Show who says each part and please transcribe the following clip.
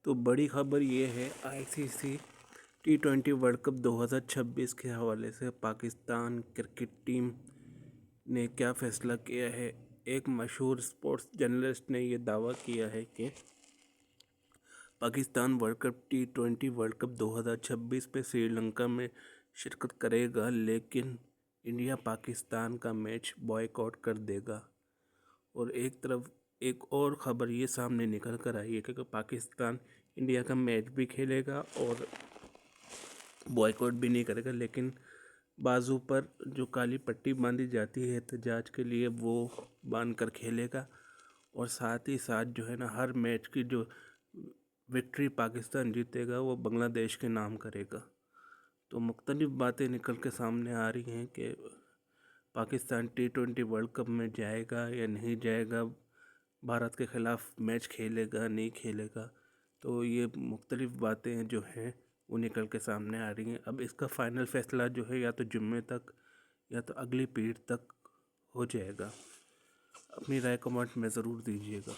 Speaker 1: تو بڑی خبر یہ ہے ICC T20 ورلڈ کپ 2026 کے حوالے سے پاکستان کرکٹ ٹیم نے کیا فیصلہ کیا ہے۔ ایک مشہور سپورٹس جرنلسٹ نے یہ دعویٰ کیا ہے کہ Pakistan world cup T20 world cup 2026 میں سری لنکا میں شرکت کرے گا، لیکن انڈیا پاکستان کا میچ بائیکاٹ کر دے گا۔ اور ایک طرف ایک اور خبر یہ سامنے نکل کر آئی ہے کہ پاکستان انڈیا کا میچ بھی کھیلے گا اور بائیکاٹ بھی نہیں کرے گا، لیکن بازو پر جو کالی پٹی باندھی جاتی ہے احتجاج کے لیے وہ باندھ کر کھیلے گا، اور ساتھ ہی ساتھ جو ہے نا ہر میچ کی جو وکٹری پاکستان جیتے گا وہ بنگلہ دیش کے نام کرے گا۔ تو مختلف باتیں نکل کے سامنے آ رہی ہیں کہ پاکستان T20 ورلڈ کپ میں جائے گا یا نہیں جائے گا، بھارت کے خلاف میچ کھیلے گا نہیں کھیلے گا۔ تو یہ مختلف باتیں جو ہیں وہ نکل کے سامنے آ رہی ہیں۔ اب اس کا فائنل فیصلہ جو ہے یا تو جمعے تک یا تو اگلی پیڑ تک ہو جائے گا۔ اپنی رائے کمنٹ میں ضرور دیجیے گا۔